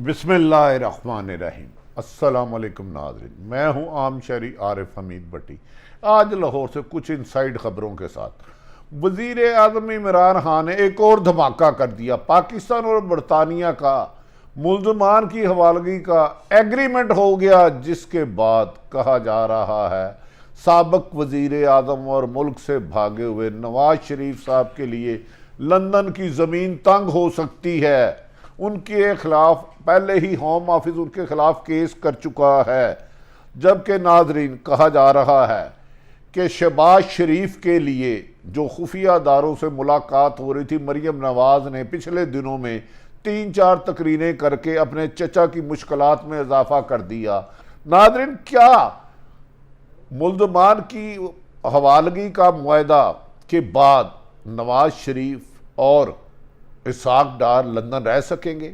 बिस्मिल्लाहिर्रहमानिर्रहीम। अस्सलाम वालेकुम नाज़रीन, मैं हूं आम शहरी आरिफ हमीद भट्टी। आज लाहौर से कुछ इनसाइड खबरों के साथ वज़ीर आज़म इमरान खान ने एक और धमाका कर दिया। पाकिस्तान और बरतानिया का मुल्ज़मान की हवालगी का एग्रीमेंट हो गया, जिसके बाद कहा जा रहा है साबिक वज़ीर आज़म और मुल्क से भागे हुए नवाज शरीफ साहब के लिए लंदन की ज़मीन तंग हो सकती है। उनके खिलाफ पहले ही होम ऑफिस उनके खिलाफ केस कर चुका है। जबकि नाजरीन, कहा जा रहा है कि शहबाज शरीफ के लिए जो खुफिया दारों से मुलाकात हो रही थी, मरियम नवाज ने पिछले दिनों में 3-4 तकरीरें करके अपने चचा की मुश्किलात में इजाफा कर दिया। नाजरीन, क्या मुल्ज़मान की हवालगी का मुआहदा के बाद नवाज शरीफ और इसहाक डार लंदन रह सकेंगे?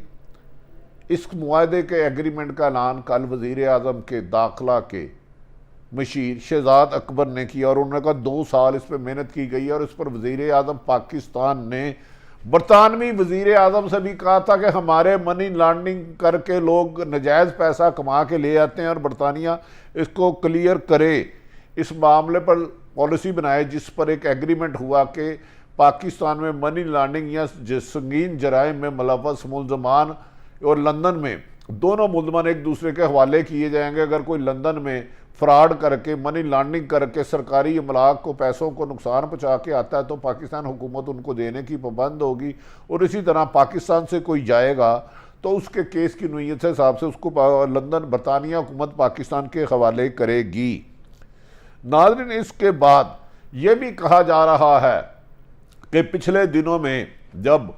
इस मुआहदे के एग्रीमेंट का ऐलान कल वज़ीर आज़म के दाखिला के मशीर शहजाद अकबर ने किया और उन्होंने कहा 2 साल इस पर मेहनत की गई है। और इस पर वज़ीर आज़म पाकिस्तान ने बरतानवी वज़ीर आज़म से भी कहा था कि हमारे मनी लॉन्ड्रिंग करके लोग नजायज़ पैसा कमा के ले आते हैं और बरतानिया इसको क्लियर करे। इस मामले पर पॉलिसी बनाए, जिस पर एक एग्रीमेंट हुआ कि पाकिस्तान में मनी लॉन्ड्रिंग या संगीन जराइम में मुलव्वस मुल्ज़मान और लंदन में दोनों मुल्ज़मान एक दूसरे के हवाले किए जाएंगे। अगर कोई लंदन में फ्रॉड करके मनी लॉन्ड्रिंग करके सरकारी अमलाक को पैसों को नुकसान पहुँचा के आता है तो पाकिस्तान हुकूमत उनको देने की पाबंद होगी। और इसी तरह पाकिस्तान से कोई जाएगा तो उसके केस की नोयत के हिसाब से उसको लंदन बरतानिया हुकूमत पाकिस्तान के हवाले करेगी। नाज़रीन, इसके बाद यह भी कहा जा रहा है कि पिछले दिनों में जब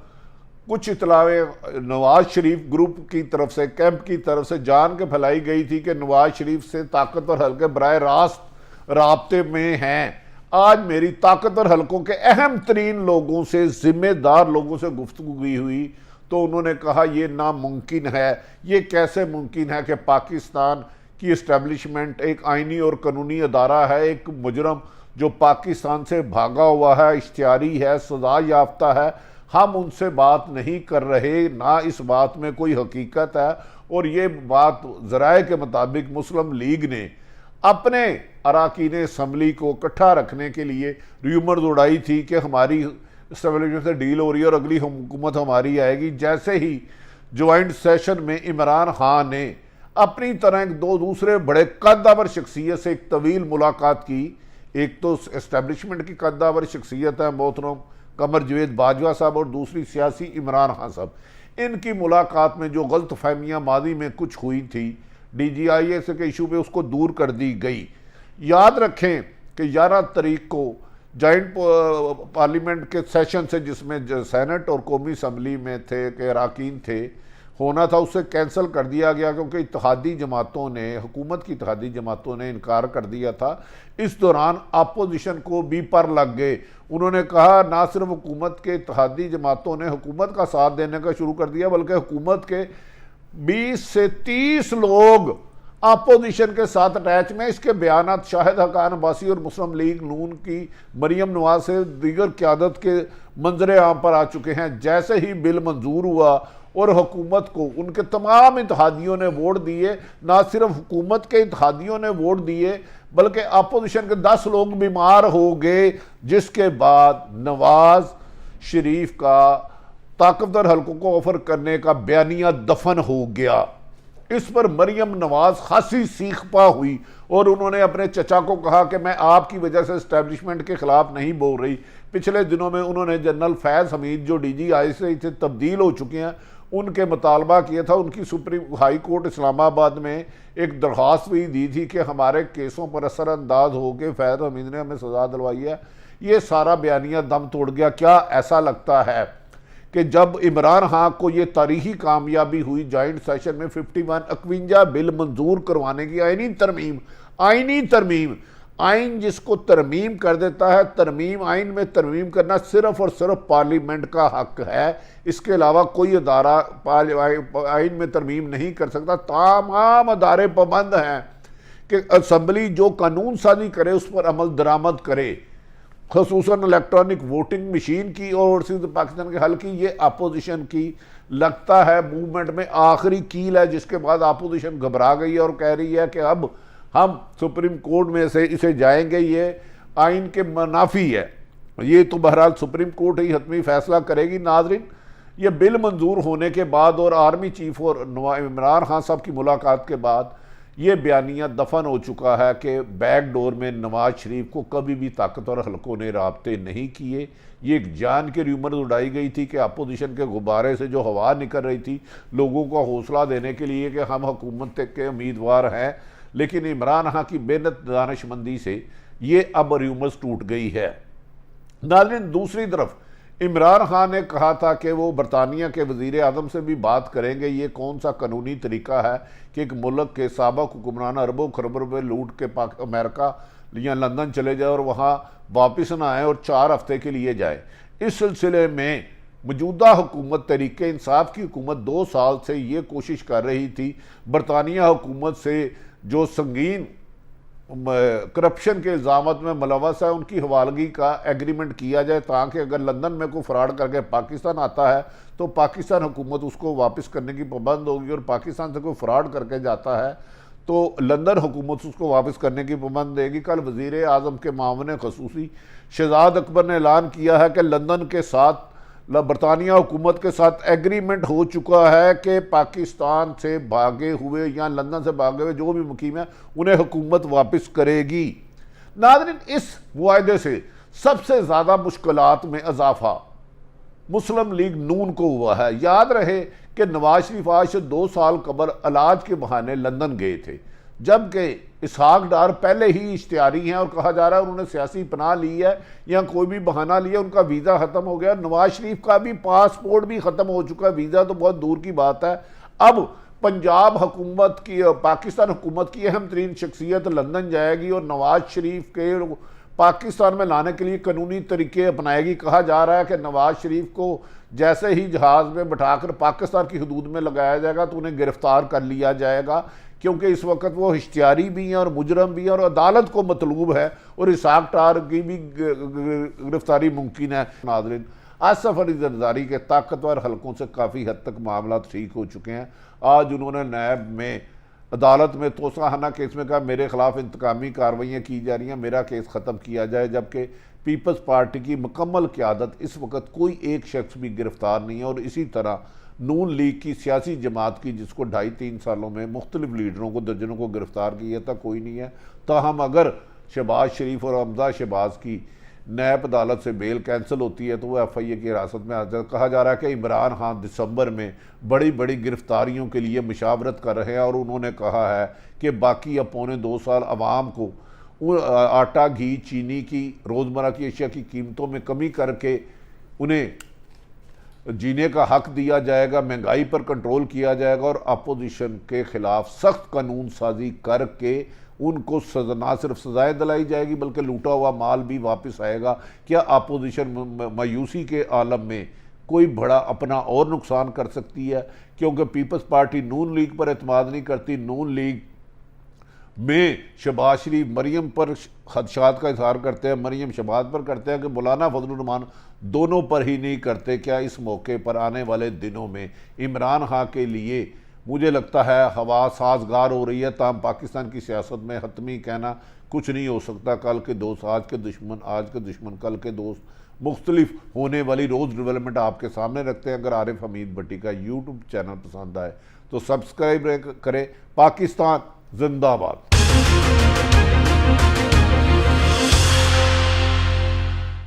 कुछ इतलावें नवाज शरीफ ग्रुप की तरफ से, कैंप की तरफ से जान के फैलाई गई थी कि नवाज शरीफ से ताकतवर हल्के बराह रास्त राब्ते में हैं। आज मेरी ताकतवर हल्कों के अहम तरीन लोगों से, जिम्मेदार लोगों से गुफ्तगू हुई तो उन्होंने कहा यह नामुमकिन है। ये कैसे मुमकिन है कि पाकिस्तान की इस्टेब्लिशमेंट एक आइनी और कानूनी अदारा है, एक मुजरम जो पाकिस्तान से भागा हुआ है, इश्तिहारी है, सजा याफ्ता है, हम उनसे बात नहीं कर रहे, ना इस बात में कोई हकीकत है। और ये बात ज़राए के मुताबिक मुस्लिम लीग ने अपने अरकान असम्बली को इकट्ठा रखने के लिए र्यूमर्स उड़ाई थी कि हमारी इस्टेब्लिशमेंट से डील हो रही है और अगली हुकूमत हमारी आएगी। जैसे ही ज्वाइंट सेशन में इमरान खान ने अपनी तरह 2 दूसरे बड़े कद्दावर शख्सियत से एक तवील मुलाकात की। एक तो इस्टेब्लिशमेंट की कद्दावर शख्सियत है मोहतरम कमर जवेद बाजवा साहब और दूसरी सियासी इमरान खान साहब। इनकी मुलाकात में जो गलत फहमियाँ माजी में कुछ हुई थी DGIS के इशू पे, उसको दूर कर दी गई। याद रखें कि 11 तारीख को जॉइंट पार्लियामेंट के सेशन से, जिसमें सेनेट और कौमी असम्बली में थे के अरकान थे होना था, उससे कैंसिल कर दिया गया क्योंकि इत्तेहादी जमातों ने, हुकूमत की इत्तेहादी जमातों ने इनकार कर दिया था। इस दौरान अपोजिशन को भी पर लग गए। उन्होंने कहा ना सिर्फ हुकूमत के इत्तेहादी जमातों ने हुकूमत का साथ देने का शुरू कर दिया, बल्कि हुकूमत के 20 से 30 लोग अपोजिशन के साथ अटैच में। इसके बयानात शाहिद हकान अब्बासी और मुस्लिम लीग नून की मरियम नवाज से दीगर क़यादत के मंजरे आम पर आ चुके हैं। जैसे ही बिल मंजूर हुआ और हुकूमत को उनके तमाम इत्तेहादियों ने वोट दिए, ना सिर्फ हुकूमत के इत्तेहादियों ने वोट दिए बल्कि अपोजिशन के 10 लोग बीमार हो गए, जिसके बाद नवाज शरीफ का ताकतवर हल्कों को ऑफर करने का बयानिया दफन हो गया। इस पर मरियम नवाज खासी सीखपा हुई और उन्होंने अपने चचा को कहा कि मैं आपकी वजह से इस्टेब्लिशमेंट के खिलाफ नहीं बोल रही। पिछले दिनों में उन्होंने जनरल फैज़ हमीद जो DGI से तब्दील हो चुके हैं उनके मुतालबा किया था। उनकी सुप्रीम हाई कोर्ट इस्लामाबाद में एक दरख्वास्त भी दी थी कि हमारे केसों पर असरअंदाज हो के फैज़ हमीद ने हमें सजा दिलवाई है। ये सारा बयानिया दम तोड़ गया। क्या ऐसा लगता है कि जब इमरान खान को ये तारीखी कामयाबी हुई जॉइंट सेशन में 51 बिल मंजूर करवाने की, आइनी तरमीम, आइन जिसको तरमीम कर देता है, आइन में तरमीम करना सिर्फ और सिर्फ पार्लियामेंट का हक है। इसके अलावा कोई अदारा आइन में तरमीम नहीं कर सकता। तमाम अदारे पाबंद हैं कि असम्बली जो कानून साजी करे उस पर अमल दरामद करे। खसूसन इलेक्ट्रॉनिक वोटिंग मशीन की और ओवरसीज पाकिस्तान के हल की, ये अपोजिशन की लगता है मूवमेंट में आखिरी कील है, जिसके बाद अपोजिशन घबरा गई है और कह रही है कि अब हम सुप्रीम कोर्ट में से इसे जाएंगे, ये आइन के मुनाफी है। ये तो बहरहाल सुप्रीम कोर्ट ही हतमी फैसला करेगी। नाजरीन, ये बिल मंजूर होने के बाद और आर्मी चीफ और इमरान खान साहब की मुलाकात के बाद ये बयानिया दफन हो चुका है कि बैक डोर में नवाज शरीफ को कभी भी ताकतवर हलकों ने राब्ते नहीं किए। ये एक जान के र्यूमर उड़ाई गई थी कि अपोजिशन के गुब्बारे से जो हवा निकल रही थी लोगों को हौसला देने के लिए कि हम हुकूमत के उम्मीदवार हैं, लेकिन इमरान खान की बेहद दानिशमंदी से ये अब र्यूमर्स टूट गई है। नाज़रीन, दूसरी तरफ इमरान खान ने कहा था कि वो बरतानिया के वज़ीर आज़म से भी बात करेंगे। ये कौन सा कानूनी तरीका है कि एक मुल्क के साबिक़ हुक्मरान अरबों खरबों रुपये लूट के अमेरिका या लंदन चले जाए और वहाँ वापस ना आए और 4 हफ्ते के लिए जाए। इस सिलसिले में मौजूदा हुकूमत तहरीक इंसाफ की हुकूमत 2 साल से ये कोशिश कर रही थी बरतानिया हुकूमत से जो संगीन करप्शन के इल्ज़ामत में मुलव्वस है उनकी हवालगी का एग्रीमेंट किया जाए, ताकि अगर लंदन में कोई फ्रॉड करके पाकिस्तान आता है तो पाकिस्तान हुकूमत उसको वापस करने की पाबंद होगी, और पाकिस्तान से कोई फ्रॉड करके जाता है तो लंदन हुकूमत उसको वापस करने की पाबंद देगी। कल वज़ीर आज़म के मामले खसूसी शहजाद अकबर ने ऐलान किया है कि लंदन के साथ बरतानिया हुकूमत के साथ एग्रीमेंट हो चुका है कि पाकिस्तान से भागे हुए या लंदन से भागे हुए जो भी मुकीम है उन्हें हुकूमत वापस करेगी। नाज़रीन, इस मुआहदे से सबसे ज़्यादा मुश्किलात में इजाफा मुस्लिम लीग नून को हुआ है। याद रहे कि नवाज शरीफ आज से 2 साल कबल इलाज के बहाने लंदन गए थे, जबकि इसहाक डार पहले ही इश्तिहारी हैं और कहा जा रहा है उन्होंने सियासी पनाह ली है या कोई भी बहाना लिया, उनका वीज़ा ख़त्म हो गया। नवाज शरीफ का भी पासपोर्ट भी ख़त्म हो चुका है, वीज़ा तो बहुत दूर की बात है। अब पंजाब हुकूमत की, पाकिस्तान हुकूमत की अहम तरीन शख्सियत लंदन जाएगी और नवाज शरीफ के पाकिस्तान में लाने के लिए कानूनी तरीके अपनाएगी। कहा जा रहा है कि नवाज शरीफ को जैसे ही जहाज़ में बिठाकर पाकिस्तान की हदूद में लगाया जाएगा तो उन्हें गिरफ्तार कर लिया जाएगा, क्योंकि इस वक्त वो इश्तिहारी भी हैं और मुजरम भी हैं और अदालत को मतलूब है और इसहाक डार की भी गिरफ्तारी मुमकिन है। नाज़रीन, आसिफ अली जरदारी के ताकतवर हलकों से काफ़ी हद तक मामला ठीक हो चुके हैं। आज उन्होंने नैब में अदालत में तोसाखाना केस में कहा मेरे खिलाफ इंतकामी कार्रवाइयाँ की जा रही हैं, मेरा केस ख़त्म किया जाए, जबकि पीपल्स पार्टी की मुकम्मल क़यादत इस वक्त कोई एक शख्स भी गिरफ्तार नहीं है। और इसी तरह नून लीग की सियासी जमात की, जिसको 2.5-3 सालों में मुख्तलिफ लीडरों को दर्जनों को गिरफ्तार किया था, कोई नहीं है। ताहम अगर शहबाज शरीफ और हमजा शहबाज की नैब अदालत से बेल कैंसिल होती है तो वह FIA की हिरासत में आ जाए। कहा जा रहा है कि इमरान खान दिसंबर में बड़ी बड़ी गिरफ्तारियों के लिए मशावरत कर रहे हैं और उन्होंने कहा है कि बाकी अब पौने 2 साल आवाम को आटा, घी, चीनी की, रोज़मर्रा की अशिया की कीमतों में कमी करके उन्हें जीने का हक दिया जाएगा, महंगाई पर कंट्रोल किया जाएगा और अपोजिशन के ख़िलाफ़ सख्त कानून साजी करके उनको ना सिर्फ सजाएं दिलाई जाएगी बल्कि लूटा हुआ माल भी वापस आएगा। क्या अपोजिशन मायूसी के आलम में कोई बड़ा अपना और नुकसान कर सकती है? क्योंकि पीपल्स पार्टी नून लीग पर एतमाद नहीं करती। नून लीग में शहबाज शरीफ मरियम पर खदशात का इजहार करते हैं, मरियम शहबाज पर करते हैं कि मौलाना फजलुर रहमान दोनों पर ही नहीं करते। क्या इस मौके पर आने वाले दिनों में इमरान खान के लिए मुझे लगता है हवा साजगार हो रही है। ताहम पाकिस्तान की सियासत में हतमी कहना कुछ नहीं हो सकता। कल के दोस्त आज के दुश्मन, आज के दुश्मन कल के दोस्त, मुख्तलिफ होने वाली रोज़ डेवलपमेंट आपके सामने रखते हैं। अगर आरिफ हमीद भट्टी का यूट्यूब चैनल पसंद आए तो सब्सक्राइब करें। पाकिस्तान जिंदाबाद।